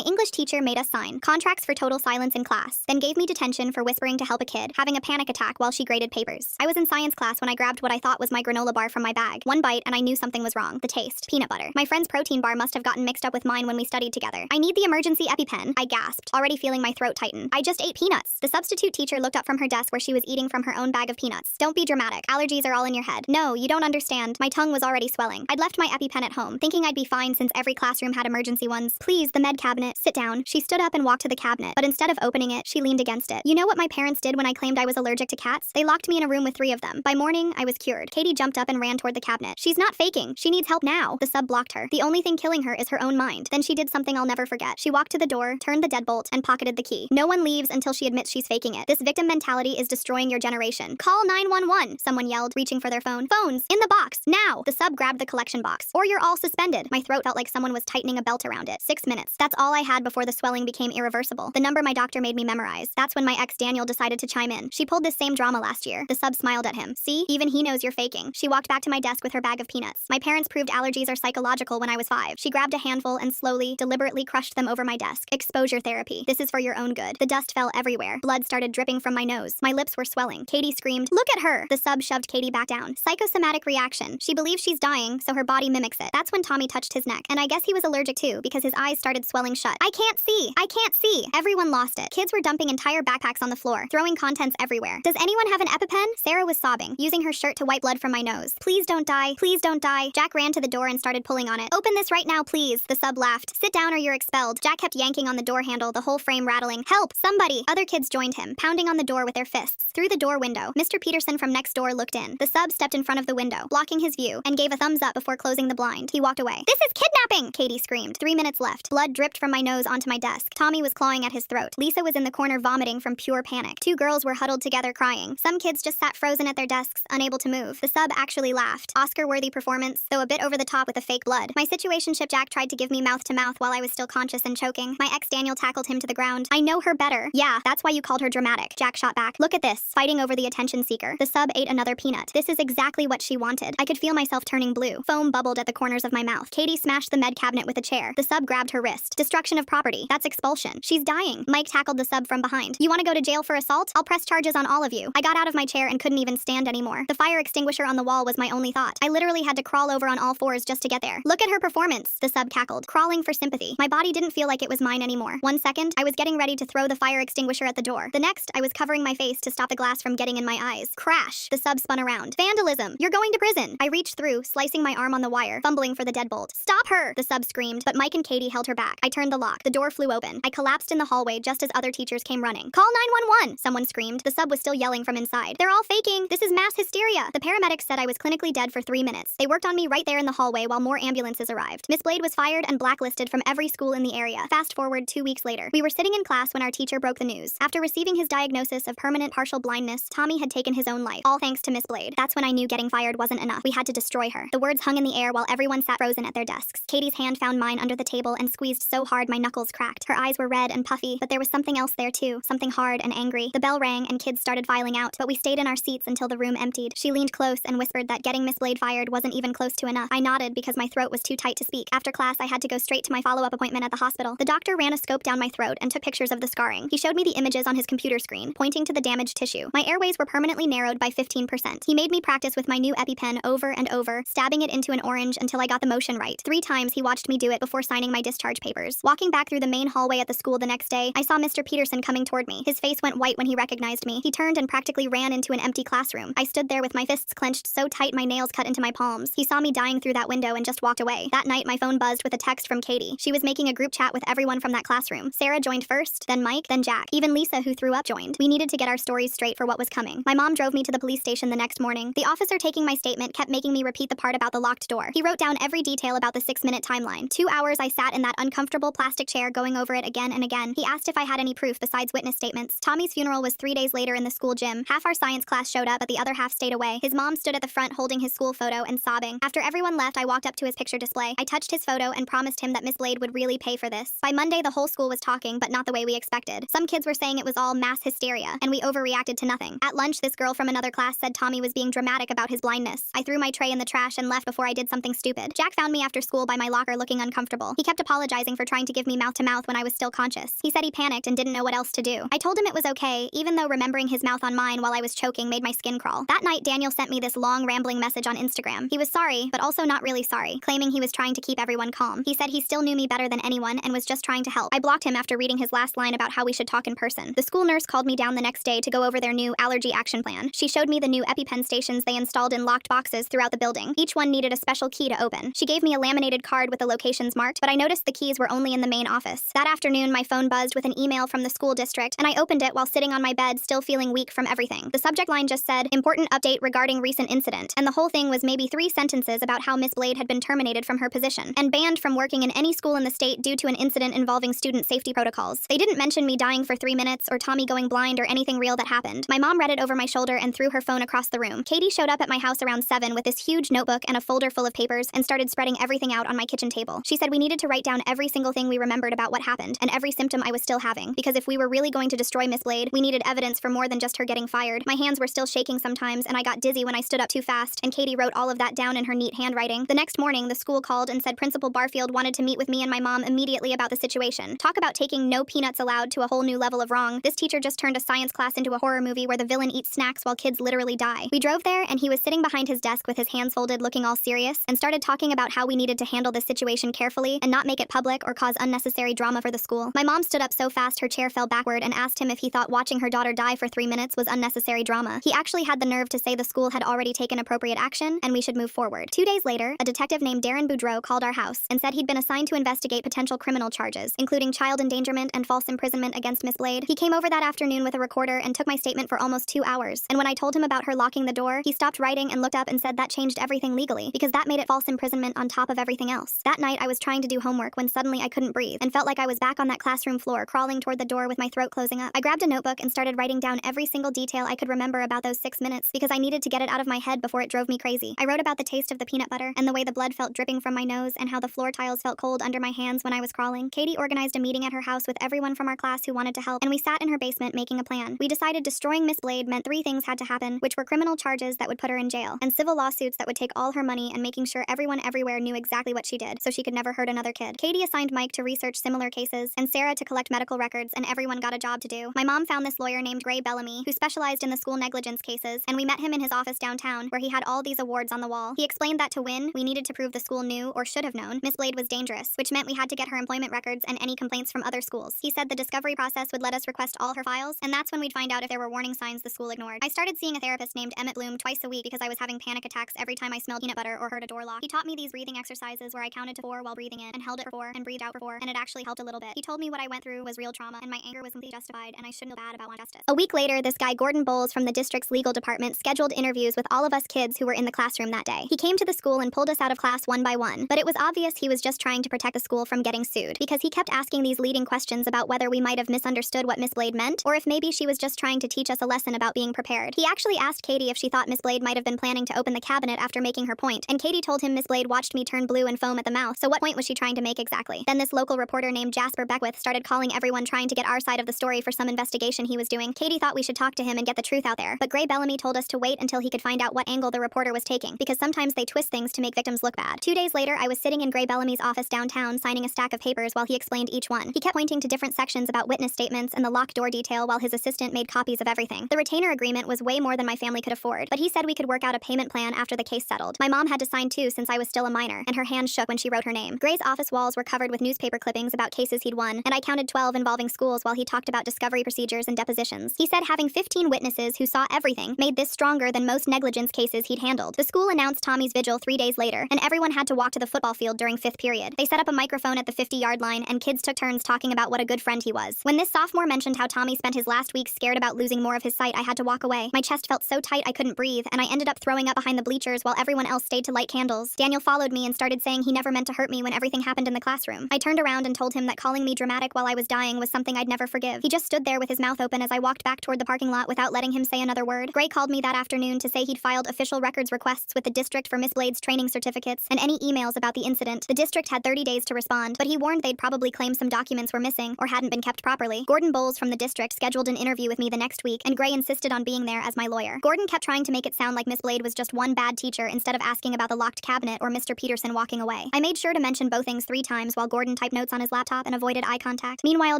My English teacher made us sign contracts for total silence in class, then gave me detention for whispering to help a kid having a panic attack while she graded papers. I was in science class when I grabbed what I thought was my granola bar from my bag. One bite and I knew something was wrong. The taste. Peanut butter. My friend's protein bar must have gotten mixed up with mine when we studied together. I need the emergency EpiPen. I gasped, already feeling my throat tighten. I just ate peanuts. The substitute teacher looked up from her desk where she was eating from her own bag of peanuts. Don't be dramatic. Allergies are all in your head. No, you don't understand. My tongue was already swelling. I'd left my EpiPen at home, thinking I'd be fine since every classroom had emergency ones. Please, the med cabinet. Sit down. She stood up and walked to the cabinet, but instead of opening it, she leaned against it. You know what my parents did when I claimed I was allergic to cats? They locked me in a room with 3 of them. By morning, I was cured. Katie jumped up and ran toward the cabinet. She's not faking. She needs help now. The sub blocked her. The only thing killing her is her own mind. Then she did something I'll never forget. She walked to the door, turned the deadbolt, and pocketed the key. No one leaves until she admits she's faking it. This victim mentality is destroying your generation. Call 911, someone yelled, reaching for their phone. Phones, in the box, now! The sub grabbed the collection box. Or you're all suspended. My throat felt like someone was tightening a belt around it. 6 minutes. That's all I had before the swelling became irreversible. The number my doctor made me memorize. That's when my ex Daniel decided to chime in. She pulled this same drama last year. The sub smiled at him. See? Even he knows you're faking. She walked back to my desk with her bag of peanuts. My parents proved allergies are psychological when I was 5. She grabbed a handful and slowly, deliberately crushed them over my desk. Exposure therapy. This is for your own good. The dust fell everywhere. Blood started dripping from my nose. My lips were swelling. Katie screamed, "Look at her!" The sub shoved Katie back down. Psychosomatic reaction. She believes she's dying, so her body mimics it. That's when Tommy touched his neck. And I guess he was allergic too, because his eyes started swelling shut. I can't see! I can't see! Everyone lost it. Kids were dumping entire backpacks on the floor, throwing contents everywhere. Does anyone have an EpiPen? Sarah was sobbing, using her shirt to wipe blood from my nose. Please don't die. Please don't die. Jack ran to the door and started pulling on it. Open this right now, please. The sub laughed. Sit down or you're expelled. Jack kept yanking on the door handle, the whole frame rattling. Help! Somebody! Other kids joined him, pounding on the door with their fists. Through the door window, Mr. Peterson from next door looked in. The sub stepped in front of the window, blocking his view, and gave a thumbs up before closing the blind. He walked away. This is kidnapping! Katie screamed. 3 minutes left. Blood dripped from my nose onto my desk. Tommy was clawing at his throat. Lisa was in the corner vomiting from pure panic. 2 girls were huddled together crying. Some kids just sat frozen at their desks, unable to move. The sub actually laughed. Oscar-worthy performance, though a bit over the top with the fake blood. My situationship Jack tried to give me mouth-to-mouth while I was still conscious and choking. My ex Daniel tackled him to the ground. I know her better. Yeah, that's why you called her dramatic. Jack shot back. Look at this. Fighting over the attention seeker. The sub ate another peanut. This is exactly what she wanted. I could feel myself turning blue. Foam bubbled at the corners of my mouth. Katie smashed the med cabinet with a chair. The sub grabbed her wrist. Destruction of property. That's expulsion. She's dying. Mike tackled the sub from behind. You want to go to jail for assault? I'll press charges on all of you. I got out of my chair and couldn't even stand anymore. The fire extinguisher on the wall was my only thought. I literally had to crawl over on all fours just to get there. Look at her performance, the sub cackled, crawling for sympathy. My body didn't feel like it was mine anymore. 1 second, I was getting ready to throw the fire extinguisher at the door. The next, I was covering my face to stop the glass from getting in my eyes. Crash! The sub spun around. Vandalism! You're going to prison! I reached through, slicing my arm on the wire, fumbling for the deadbolt. Stop her! The sub screamed, but Mike and Katie held her back. I turned the lock. The door flew open. I collapsed in the hallway just as other teachers came running. Call 911! Someone screamed. The sub was still yelling from inside. They're all faking! This is mass hysteria! The paramedics said I was clinically dead for 3 minutes. They worked on me right there in the hallway while more ambulances arrived. Miss Blade was fired and blacklisted from every school in the area. Fast forward 2 weeks later. We were sitting in class when our teacher broke the news. After receiving his diagnosis of permanent partial blindness, Tommy had taken his own life. All thanks to Miss Blade. That's when I knew getting fired wasn't enough. We had to destroy her. The words hung in the air while everyone sat frozen at their desks. Katie's hand found mine under the table and squeezed so hard my knuckles cracked. Her eyes were red and puffy, but there was something else there too. Something hard and angry. The bell rang and kids started filing out, but we stayed in our seats until the room emptied. She leaned close and whispered that getting Miss Blade fired wasn't even close to enough. I nodded because my throat was too tight to speak. After class, I had to go straight to my follow-up appointment at the hospital. The doctor ran a scope down my throat and took pictures of the scarring. He showed me the images on his computer screen, pointing to the damaged tissue. My airways were permanently narrowed by 15%. He made me practice with my new EpiPen over and over, stabbing it into an orange until I got the motion right. 3 times he watched me do it before signing my discharge papers. Walking back through the main hallway at the school the next day, I saw Mr. Peterson coming toward me. His face went white when he recognized me. He turned and practically ran into an empty classroom. I stood there with my fists clenched so tight my nails cut into my palms. He saw me dying through that window and just walked away. That night, my phone buzzed with a text from Katie. She was making a group chat with everyone from that classroom. Sarah joined first, then Mike, then Jack. Even Lisa, who threw up, joined. We needed to get our stories straight for what was coming. My mom drove me to the police station the next morning. The officer taking my statement kept making me repeat the part about the locked door. He wrote down every detail about the 6-minute timeline. 2 hours I sat in that uncomfortable plastic chair going over it again and again. He asked if I had any proof besides witness statements. Tommy's funeral was 3 days later in the school gym. Half our science class showed up, but the other half stayed away. His mom stood at the front holding his school photo and sobbing. After everyone left, I walked up to his picture display. I touched his photo and promised him that Miss Blade would really pay for this. By Monday, the whole school was talking, but not the way we expected. Some kids were saying it was all mass hysteria, and we overreacted to nothing. At lunch, this girl from another class said Tommy was being dramatic about his blindness. I threw my tray in the trash and left before I did something stupid. Jack found me after school by my locker looking uncomfortable. He kept apologizing for trying to to give me mouth-to-mouth when I was still conscious. He said he panicked and didn't know what else to do. I told him it was okay, even though remembering his mouth on mine while I was choking made my skin crawl. That night, Daniel sent me this long, rambling message on Instagram. He was sorry, but also not really sorry, claiming he was trying to keep everyone calm. He said he still knew me better than anyone and was just trying to help. I blocked him after reading his last line about how we should talk in person. The school nurse called me down the next day to go over their new allergy action plan. She showed me the new EpiPen stations they installed in locked boxes throughout the building. Each one needed a special key to open. She gave me a laminated card with the locations marked, but I noticed the keys were only in the main office. That afternoon, my phone buzzed with an email from the school district, and I opened it while sitting on my bed, still feeling weak from everything. The subject line just said, "Important update regarding recent incident," and the whole thing was maybe 3 sentences about how Miss Blade had been terminated from her position and banned from working in any school in the state due to an incident involving student safety protocols. They didn't mention me dying for 3 minutes or Tommy going blind or anything real that happened. My mom read it over my shoulder and threw her phone across the room. Katie showed up at my house around 7 with this huge notebook and a folder full of papers and started spreading everything out on my kitchen table. She said we needed to write down every single thing we remembered about what happened and every symptom I was still having, because if we were really going to destroy Miss Blade, we needed evidence for more than just her getting fired. My hands were still shaking sometimes, and I got dizzy when I stood up too fast, and Katie wrote all of that down in her neat handwriting. The next morning, the school called and said Principal Barfield wanted to meet with me and my mom immediately about the situation. Talk about taking no peanuts allowed to a whole new level of wrong. This teacher just turned a science class into a horror movie where the villain eats snacks while kids literally die. We drove there, and he was sitting behind his desk with his hands folded, looking all serious, and started talking about how we needed to handle this situation carefully and not make it public or cause unnecessary drama for the school. My mom stood up so fast her chair fell backward and asked him if he thought watching her daughter die for 3 minutes was unnecessary drama. He actually had the nerve to say the school had already taken appropriate action and we should move forward. 2 days later, a detective named Darren Boudreau called our house and said he'd been assigned to investigate potential criminal charges, including child endangerment and false imprisonment against Miss Blade. He came over that afternoon with a recorder and took my statement for almost 2 hours. And when I told him about her locking the door, he stopped writing and looked up and said that changed everything legally, because that made it false imprisonment on top of everything else. That night, I was trying to do homework when suddenly I couldn't breathe and felt like I was back on that classroom floor, crawling toward the door with my throat closing up. I grabbed a notebook and started writing down every single detail I could remember about those 6 minutes, because I needed to get it out of my head before it drove me crazy. I wrote about the taste of the peanut butter and the way the blood felt dripping from my nose and how the floor tiles felt cold under my hands when I was crawling. Katie organized a meeting at her house with everyone from our class who wanted to help, and we sat in her basement making a plan. We decided destroying Miss Blade meant 3 things had to happen, which were criminal charges that would put her in jail, and civil lawsuits that would take all her money, and making sure everyone everywhere knew exactly what she did, so she could never hurt another kid. Katie assigned Mike to research similar cases, and Sarah to collect medical records, and everyone got a job to do. My mom found this lawyer named Gray Bellamy, who specialized in the school negligence cases, and we met him in his office downtown, where he had all these awards on the wall. He explained that to win, we needed to prove the school knew, or should have known, Miss Blade was dangerous, which meant we had to get her employment records and any complaints from other schools. He said the discovery process would let us request all her files, and that's when we'd find out if there were warning signs the school ignored. I started seeing a therapist named Emmett Bloom twice a week because I was having panic attacks every time I smelled peanut butter or heard a door lock. He taught me these breathing exercises where I counted to 4 while breathing in and held it for 4 and breathed out for 4, and it actually helped a little bit. He told me what I went through was real trauma and my anger was completely justified and I shouldn't feel bad about wanting justice. A week later, this guy Gordon Bowles from the district's legal department scheduled interviews with all of us kids who were in the classroom that day. He came to the school and pulled us out of class one by one, but it was obvious he was just trying to protect the school from getting sued, because he kept asking these leading questions about whether we might have misunderstood what Miss Blade meant, or if maybe she was just trying to teach us a lesson about being prepared. He actually asked Katie if she thought Miss Blade might have been planning to open the cabinet after making her point, and Katie told him Miss Blade watched me turn blue and foam at the mouth, so what point was she trying to make exactly? Then this local reporter named Jasper Beckwith started calling everyone trying to get our side of the story for some investigation he was doing. Katie thought we should talk to him and get the truth out there, but Gray Bellamy told us to wait until he could find out what angle the reporter was taking, because sometimes they twist things to make victims look bad. 2 days later, I was sitting in Gray Bellamy's office downtown signing a stack of papers while he explained each one. He kept pointing to different sections about witness statements and the locked door detail while his assistant made copies of everything. The retainer agreement was way more than my family could afford, but he said we could work out a payment plan after the case settled. My mom had to sign too since I was still a minor, and her hand shook when she wrote her name. Gray's office walls were covered with newspaper clippings about cases he'd won, and I counted 12 involving schools while he talked about discovery procedures and depositions. He said having 15 witnesses who saw everything made this stronger than most negligence cases he'd handled. The school announced Tommy's vigil 3 days later, and everyone had to walk to the football field during 5th period. They set up a microphone at the 50-yard line, and kids took turns talking about what a good friend he was. When this sophomore mentioned how Tommy spent his last week scared about losing more of his sight, I had to walk away. My chest felt so tight I couldn't breathe, and I ended up throwing up behind the bleachers while everyone else stayed to light candles. Daniel followed me and started saying he never meant to hurt me when everything happened in the classroom. I turned around and told him that calling me dramatic while I was dying was something I'd never forgive. He just stood there with his mouth open as I walked back toward the parking lot without letting him say another word. Gray called me that afternoon to say he'd filed official records requests with the district for Miss Blade's training certificates and any emails about the incident. The district had 30 days to respond, but he warned they'd probably claim some documents were missing or hadn't been kept properly. Gordon Bowles from the district scheduled an interview with me the next week, and Gray insisted on being there as my lawyer. Gordon kept trying to make it sound like Miss Blade was just one bad teacher instead of asking about the locked cabinet or Mr. Peterson walking away. I made sure to mention both things 3 times while Gordon type notes on his laptop and avoided eye contact. Meanwhile,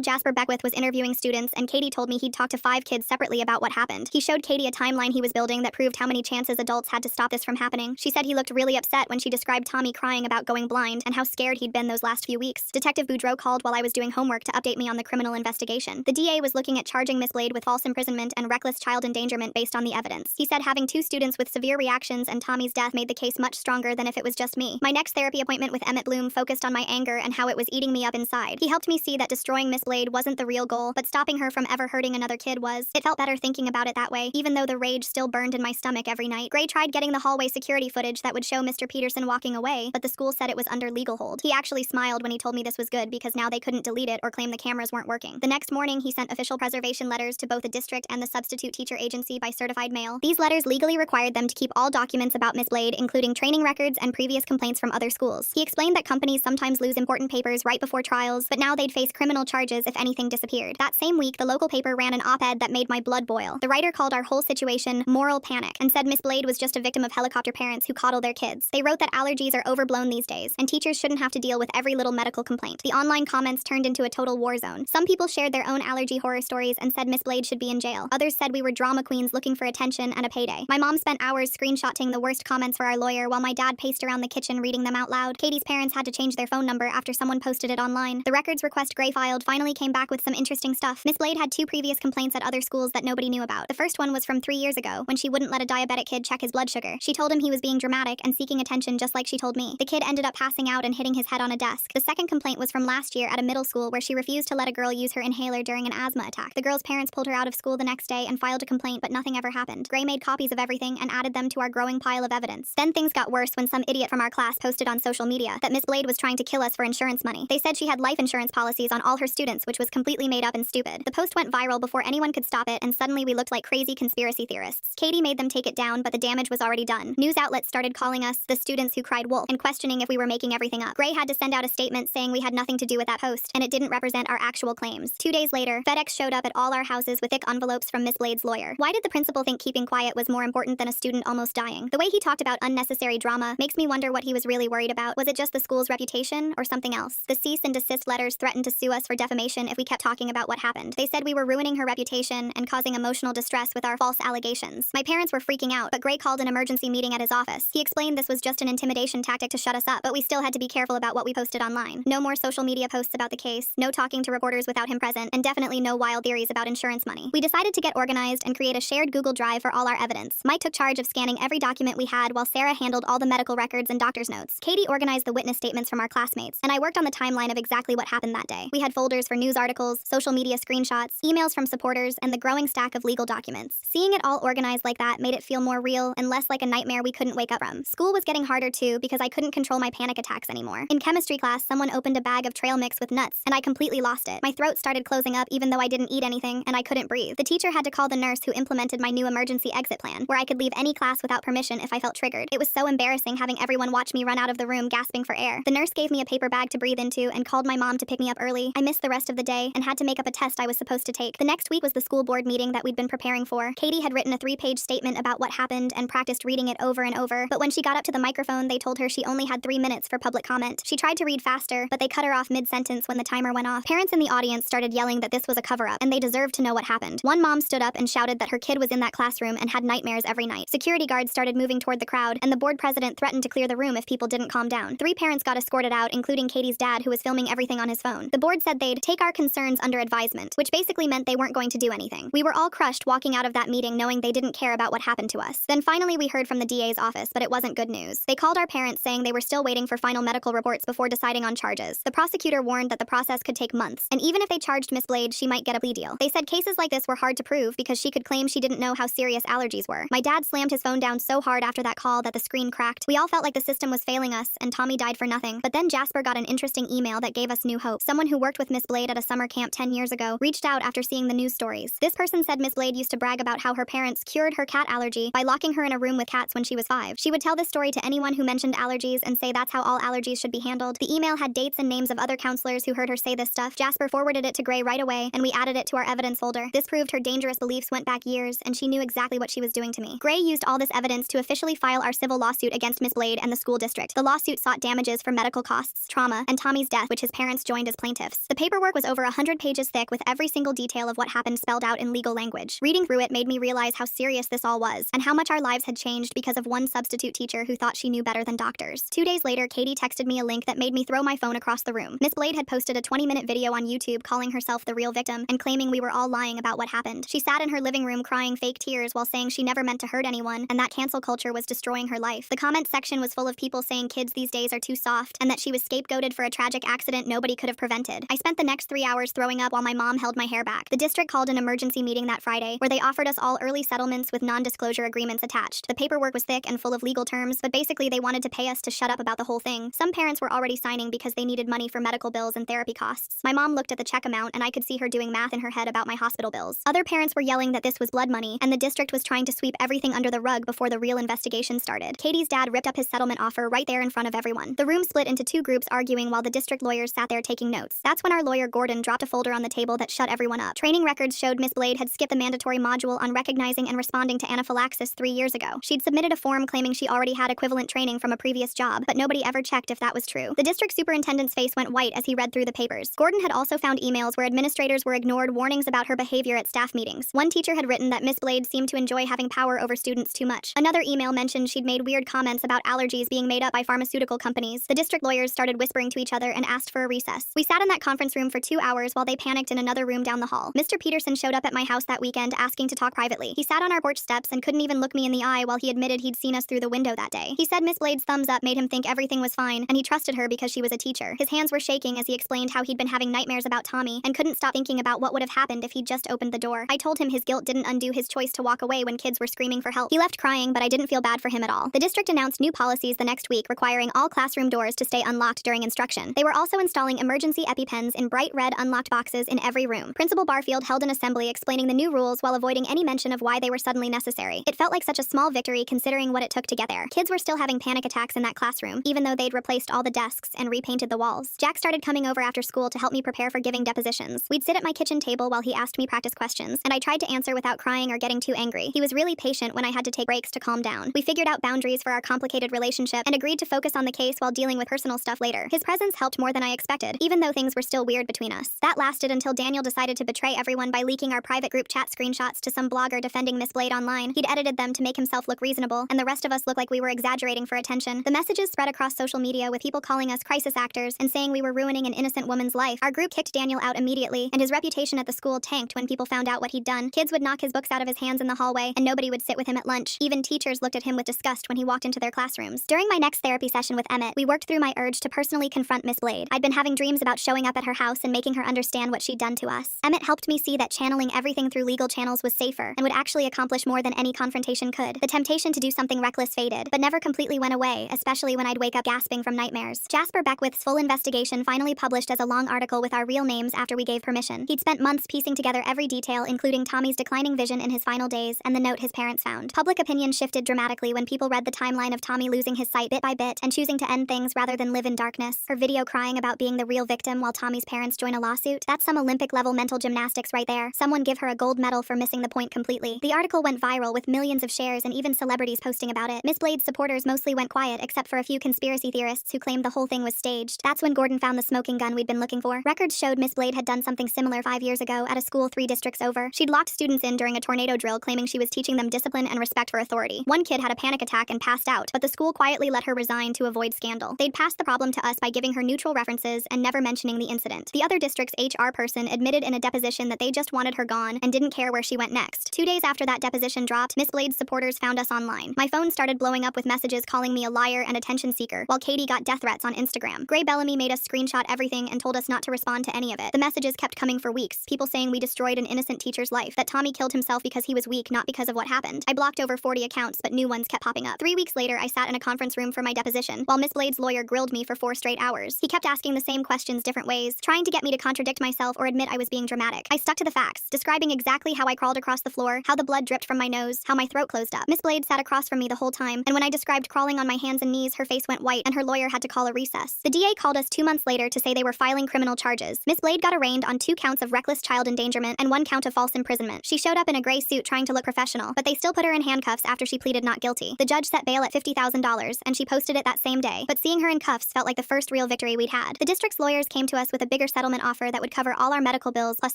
Jasper Beckwith was interviewing students, and Katie told me he'd talked to 5 kids separately about what happened. He showed Katie a timeline he was building that proved how many chances adults had to stop this from happening. She said he looked really upset when she described Tommy crying about going blind and how scared he'd been those last few weeks. Detective Boudreaux called while I was doing homework to update me on the criminal investigation. The DA was looking at charging Miss Blade with false imprisonment and reckless child endangerment based on the evidence. He said having 2 students with severe reactions and Tommy's death made the case much stronger than if it was just me. My next therapy appointment with Emmett Bloom focused on my anger and how it was eating me up inside. He helped me see that destroying Miss Blade wasn't the real goal, but stopping her from ever hurting another kid was. It felt better thinking about it that way, even though the rage still burned in my stomach every night. Gray tried getting the hallway security footage that would show Mr. Peterson walking away, but the school said it was under legal hold. He actually smiled when he told me this was good because now they couldn't delete it or claim the cameras weren't working. The next morning, he sent official preservation letters to both the district and the substitute teacher agency by certified mail. These letters legally required them to keep all documents about Miss Blade, including training records and previous complaints from other schools. He explained that companies sometimes lose important papers right before trials, but now they'd face criminal charges if anything disappeared. That same week, the local paper ran an op-ed that made my blood boil. The writer called our whole situation moral panic and said Miss Blade was just a victim of helicopter parents who coddle their kids. They wrote that allergies are overblown these days, and teachers shouldn't have to deal with every little medical complaint. The online comments turned into a total war zone. Some people shared their own allergy horror stories and said Miss Blade should be in jail. Others said we were drama queens looking for attention and a payday. My mom spent hours screenshotting the worst comments for our lawyer while my dad paced around the kitchen reading them out loud. Katie's parents had to change their phone number after someone posted it online. The records request Gray filed finally came back with some interesting stuff. Miss Blade had 2 previous complaints at other schools that nobody knew about. The first one was from 3 years ago, when she wouldn't let a diabetic kid check his blood sugar. She told him he was being dramatic and seeking attention just like she told me. The kid ended up passing out and hitting his head on a desk. The second complaint was from last year at a middle school where she refused to let a girl use her inhaler during an asthma attack. The girl's parents pulled her out of school the next day and filed a complaint, but nothing ever happened. Gray made copies of everything and added them to our growing pile of evidence. Then things got worse when some idiot from our class posted on social media that Miss Blade was trying to kill us for insurance money. They said she had life insurance policies on all her students, which was completely made up and stupid. The post went viral before anyone could stop it, and suddenly we looked like crazy conspiracy theorists. Katie made them take it down, but the damage was already done. News outlets started calling us the students who cried wolf and questioning if we were making everything up. Gray had to send out a statement saying we had nothing to do with that post, and it didn't represent our actual claims. 2 days later, FedEx showed up at all our houses with thick envelopes from Miss Blade's lawyer. Why did the principal think keeping quiet was more important than a student almost dying? The way he talked about unnecessary drama makes me wonder what he was really worried about. Was it just the school's reputation or something else? The cease and desist letters threatened to sue us for defamation if we kept talking about what happened. They said we were ruining her reputation and causing emotional distress with our false allegations. My parents were freaking out, but Gray called an emergency meeting at his office. He explained this was just an intimidation tactic to shut us up, but we still had to be careful about what we posted online. No more social media posts about the case, no talking to reporters without him present, and definitely no wild theories about insurance money. We decided to get organized and create a shared Google Drive for all our evidence. Mike took charge of scanning every document we had while Sarah handled all the medical records and doctor's notes. Katie organized the witness statements from our classmates, and I worked on the timeline of exactly what happened that day. We had folders for news articles, social media screenshots, emails from supporters, and the growing stack of legal documents. Seeing it all organized like that made it feel more real and less like a nightmare we couldn't wake up from. School was getting harder too because I couldn't control my panic attacks anymore. In chemistry class, someone opened a bag of trail mix with nuts, and I completely lost it. My throat started closing up even though I didn't eat anything, and I couldn't breathe. The teacher had to call the nurse who implemented my new emergency exit plan, where I could leave any class without permission if I felt triggered. It was so embarrassing having everyone watch me run out of the room gasping for air. The nurse gave me a paper bag to breathe into and called my mom to pick me up early. I missed the rest of the day and had to make up a test I was supposed to take. The next week was the school board meeting that we'd been preparing for. Katie had written a 3-page statement about what happened and practiced reading it over and over, but when she got up to the microphone, they told her she only had 3 minutes for public comment. She tried to read faster, but they cut her off mid-sentence when the timer went off. Parents in the audience started yelling that this was a cover-up, and they deserved to know what happened. One mom stood up and shouted that her kid was in that classroom and had nightmares every night. Security guards started moving toward the crowd, and the board president threatened to clear the room if people didn't calm down. 3 parents got escorted out, including Katie's dad, who was filming everything on his phone. The board said they'd take our concerns under advisement, which basically meant they weren't going to do anything. We were all crushed walking out of that meeting knowing they didn't care about what happened to us. Then finally we heard from the DA's office, but it wasn't good news. They called our parents saying they were still waiting for final medical reports before deciding on charges. The prosecutor warned that the process could take months, and even if they charged Miss Blade, she might get a plea deal. They said cases like this were hard to prove because she could claim she didn't know how serious allergies were. My dad slammed his phone down so hard after that call that the screen cracked. We all felt like the system was failing us, and Tommy died for nothing. But then Jasper got an interesting email that gave us new hope. Someone who worked with Miss Blade at a summer camp 10 years ago reached out after seeing the news stories. This person said Miss Blade used to brag about how her parents cured her cat allergy by locking her in a room with cats when she was 5. She would tell this story to anyone who mentioned allergies and say that's how all allergies should be handled. The email had dates and names of other counselors who heard her say this stuff. Jasper forwarded it to Gray right away, and we added it to our evidence folder. This proved her dangerous beliefs went back years, and she knew exactly what she was doing to me. Gray used all this evidence to officially file our civil lawsuit against Miss Blade and the school district. The lawsuit sought damages for medical costs, trauma, and Tommy Tommy's death, which his parents joined as plaintiffs. The paperwork was over 100 pages thick with every single detail of what happened spelled out in legal language. Reading through it made me realize how serious this all was, and how much our lives had changed because of one substitute teacher who thought she knew better than doctors. 2 days later, Katie texted me a link that made me throw my phone across the room. Miss Blade had posted a 20-minute video on YouTube calling herself the real victim and claiming we were all lying about what happened. She sat in her living room crying fake tears while saying she never meant to hurt anyone and that cancel culture was destroying her life. The comment section was full of people saying kids these days are too soft and that she was scapegoated for a tragic accident nobody could have prevented. I spent the next 3 hours throwing up while my mom held my hair back. The district called an emergency meeting that Friday where they offered us all early settlements with non-disclosure agreements attached. The paperwork was thick and full of legal terms, but basically they wanted to pay us to shut up about the whole thing. Some parents were already signing because they needed money for medical bills and therapy costs. My mom looked at the check amount and I could see her doing math in her head about my hospital bills. Other parents were yelling that this was blood money and the district was trying to sweep everything under the rug before the real investigation started. Katie's dad ripped up his settlement offer right there in front of everyone. The room split into 2 groups arguing while the district lawyers sat there taking notes. That's when our lawyer Gordon dropped a folder on the table that shut everyone up. Training records showed Miss Blade had skipped the mandatory module on recognizing and responding to anaphylaxis 3 years ago. She'd submitted a form claiming she already had equivalent training from a previous job, but nobody ever checked if that was true. The district superintendent's face went white as he read through the papers. Gordon had also found emails where administrators were ignored warnings about her behavior at staff meetings. One teacher had written that Miss Blade seemed to enjoy having power over students too much. Another email mentioned she'd made weird comments about allergies being made up by pharmaceutical companies. The district lawyers started whispering to each other and asked for a recess. We sat in that conference room for 2 hours while they panicked in another room down the hall. Mr. Peterson showed up at my house that weekend asking to talk privately. He sat on our porch steps and couldn't even look me in the eye while he admitted he'd seen us through the window that day. He said Miss Blade's thumbs up made him think everything was fine, and he trusted her because she was a teacher. His hands were shaking as he explained how he'd been having nightmares about Tommy and couldn't stop thinking about what would have happened if he'd just opened the door. I told him his guilt didn't undo his choice to walk away when kids were screaming for help. He left crying, but I didn't feel bad for him at all. The district announced new policies the next week requiring all classroom doors to stay unlocked during instruction. They were also installing emergency EpiPens in bright red unlocked boxes in every room. Principal Barfield held an assembly explaining the new rules while avoiding any mention of why they were suddenly necessary. It felt like such a small victory considering what it took to get there. Kids were still having panic attacks in that classroom, even though they'd replaced all the desks and repainted the walls. Jack started coming over after school to help me prepare for giving depositions. We'd sit at my kitchen table while he asked me practice questions, and I tried to answer without crying or getting too angry. He was really patient when I had to take breaks to calm down. We figured out boundaries for our complicated relationship and agreed to focus on the case while dealing with personal stuff later. His presence helped more than I expected, even though things were still weird between us. That lasted until Daniel decided to betray everyone by leaking our private group chat screenshots to some blogger defending Miss Blade online. He'd edited them to make himself look reasonable, and the rest of us looked like we were exaggerating for attention. The messages spread across social media with people calling us crisis actors and saying we were ruining an innocent woman's life. Our group kicked Daniel out immediately, and his reputation at the school tanked when people found out what he'd done. Kids would knock his books out of his hands in the hallway, and nobody would sit with him at lunch. Even teachers looked at him with disgust when he walked into their classrooms. During my next therapy session with Emmett, we worked through my urge to personally confront Miss Blade. I'd been having dreams about showing up at her house and making her understand what she'd done to us. Emmett helped me see that channeling everything through legal channels was safer and would actually accomplish more than any confrontation could. The temptation to do something reckless faded, but never completely went away, especially when I'd wake up gasping from nightmares. Jasper Beckwith's full investigation finally published as a long article with our real names after we gave permission. He'd spent months piecing together every detail, including Tommy's declining vision in his final days and the note his parents found. Public opinion shifted dramatically when people read the timeline of Tommy losing his sight bit by bit and choosing to end things rather than live in darkness. Her video crying about being the real victim while Tommy's parents join a lawsuit. That's some Olympic-level mental gymnastics right there. Someone give her a gold medal for missing the point completely. The article went viral with millions of shares and even celebrities posting about it. Miss Blade's supporters mostly went quiet except for a few conspiracy theorists who claimed the whole thing was staged. That's when Gordon found the smoking gun we'd been looking for. Records showed Miss Blade had done something similar 5 years ago at a school 3 districts over. She'd locked students in during a tornado drill claiming she was teaching them discipline and respect for authority. One kid had a panic attack and passed out, but the school quietly let her resign to avoid scandal. They'd passed the problem to us by giving her neutral references and never mentioning the incident. The other district's HR person admitted in a deposition that they just wanted her gone and didn't care where she went next. 2 days after that deposition dropped, Miss Blade's supporters found us online. My phone started blowing up with messages calling me a liar and attention seeker, while Katie got death threats on Instagram. Gray Bellamy made us screenshot everything and told us not to respond to any of it. The messages kept coming for weeks, people saying we destroyed an innocent teacher's life, that Tommy killed himself because he was weak, not because of what happened. I blocked over 40 accounts, but new ones kept popping up. 3 weeks later, I sat in a conference room for my deposition, while Miss Blade's lawyer grilled me for 4 straight hours. He kept asking the same questions different ways, trying to get me to contradict myself or admit I was being dramatic. I stuck to the facts, describing exactly how I crawled across the floor, how the blood dripped from my nose, how my throat closed up. Miss Blade sat across from me the whole time, and when I described crawling on my hands and knees, her face went white and her lawyer had to call a recess. The DA called us 2 months later to say they were filing criminal charges. Miss Blade got arraigned on 2 counts of reckless child endangerment and 1 count of false imprisonment. She showed up in a gray suit trying to look professional, but they still put her in handcuffs after she pleaded not guilty. The judge set bail at $50,000, and she posted it that same day, but seeing her in cuffs felt like the first real victory victory we'd had. The district's lawyers came to us with a bigger settlement offer that would cover all our medical bills plus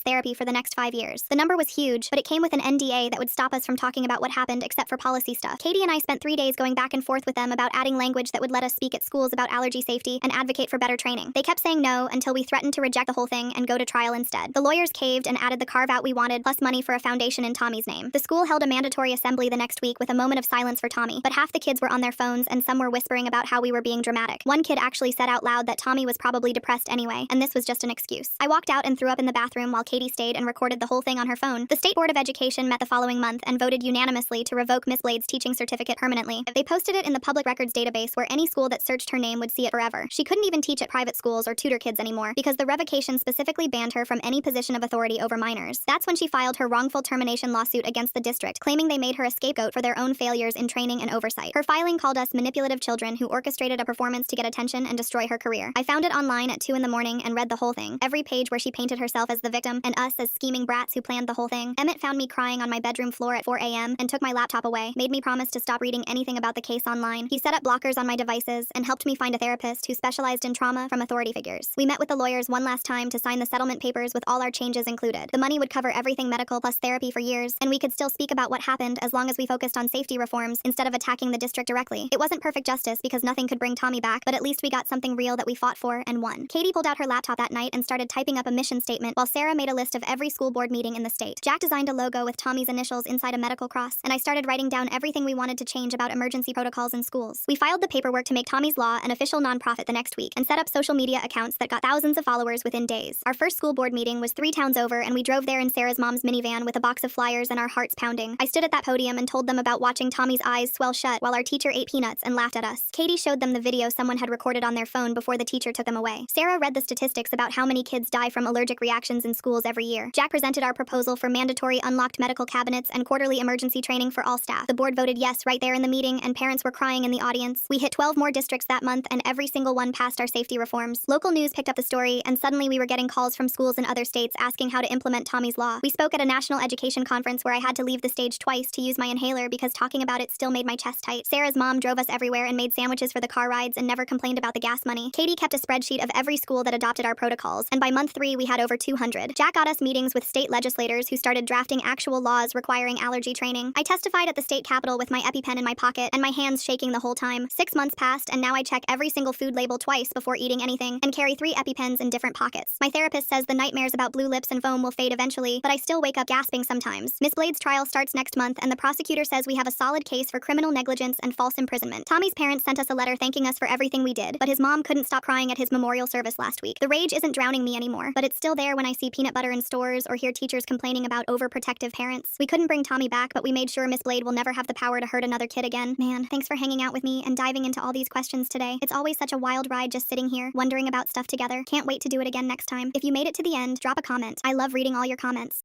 therapy for the next 5 years. The number was huge, but it came with an NDA that would stop us from talking about what happened except for policy stuff. Katie and I spent 3 days going back and forth with them about adding language that would let us speak at schools about allergy safety and advocate for better training. They kept saying no until we threatened to reject the whole thing and go to trial instead. The lawyers caved and added the carve-out we wanted plus money for a foundation in Tommy's name. The school held a mandatory assembly the next week with a moment of silence for Tommy, but half the kids were on their phones and some were whispering about how we were being dramatic. One kid actually said out loud that Tommy was probably depressed anyway, and this was just an excuse. I walked out and threw up in the bathroom while Katie stayed and recorded the whole thing on her phone. The State Board of Education met the following month and voted unanimously to revoke Miss Blade's teaching certificate permanently. They posted it in the public records database where any school that searched her name would see it forever. She couldn't even teach at private schools or tutor kids anymore because the revocation specifically banned her from any position of authority over minors. That's when she filed her wrongful termination lawsuit against the district, claiming they made her a scapegoat for their own failures in training and oversight. Her filing called us manipulative children who orchestrated a performance to get attention and destroy her career. I found it online at 2 in the morning and read the whole thing, every page where she painted herself as the victim and us as scheming brats who planned the whole thing. Emmett found me crying on my bedroom floor at 4 a.m. and took my laptop away, made me promise to stop reading anything about the case online. He set up blockers on my devices and helped me find a therapist who specialized in trauma from authority figures. We met with the lawyers one last time to sign the settlement papers with all our changes included. The money would cover everything medical plus therapy for years, and we could still speak about what happened as long as we focused on safety reforms instead of attacking the district directly. It wasn't perfect justice because nothing could bring Tommy back, but at least we got something real that we fought for and won. Katie pulled out her laptop that night and started typing up a mission statement while Sarah made a list of every school board meeting in the state. Jack designed a logo with Tommy's initials inside a medical cross, and I started writing down everything we wanted to change about emergency protocols in schools. We filed the paperwork to make Tommy's Law an official nonprofit the next week and set up social media accounts that got thousands of followers within days. Our first school board meeting was 3 towns over, and we drove there in Sarah's mom's minivan with a box of flyers and our hearts pounding. I stood at that podium and told them about watching Tommy's eyes swell shut while our teacher ate peanuts and laughed at us. Katie showed them the video someone had recorded on their phone before the teacher took them away. Sarah read the statistics about how many kids die from allergic reactions in schools every year. Jack presented our proposal for mandatory unlocked medical cabinets and quarterly emergency training for all staff. The board voted yes right there in the meeting, and parents were crying in the audience. We hit 12 more districts that month, and every single one passed our safety reforms. Local news picked up the story, and suddenly we were getting calls from schools in other states asking how to implement Tommy's Law. We spoke at a national education conference where I had to leave the stage twice to use my inhaler because talking about it still made my chest tight. Sarah's mom drove us everywhere and made sandwiches for the car rides and never complained about the gas money. Katie kept a spreadsheet of every school that adopted our protocols, and by month 3 we had over 200. Jack got us meetings with state legislators who started drafting actual laws requiring allergy training. I testified at the state capitol with my EpiPen in my pocket and my hands shaking the whole time. 6 months passed, and now I check every single food label twice before eating anything and carry 3 EpiPens in different pockets. My therapist says the nightmares about blue lips and foam will fade eventually, but I still wake up gasping sometimes. Miss Blade's trial starts next month, and the prosecutor says we have a solid case for criminal negligence and false imprisonment. Tommy's parents sent us a letter thanking us for everything we did, but his mom couldn't stop crying at his memorial service last week. The rage isn't drowning me anymore, but it's still there when I see peanut butter in stores or hear teachers complaining about overprotective parents. We couldn't bring Tommy back, but we made sure Miss Blade will never have the power to hurt another kid again. Man, thanks for hanging out with me and diving into all these questions today. It's always such a wild ride just sitting here, wondering about stuff together. Can't wait to do it again next time. If you made it to the end, drop a comment. I love reading all your comments.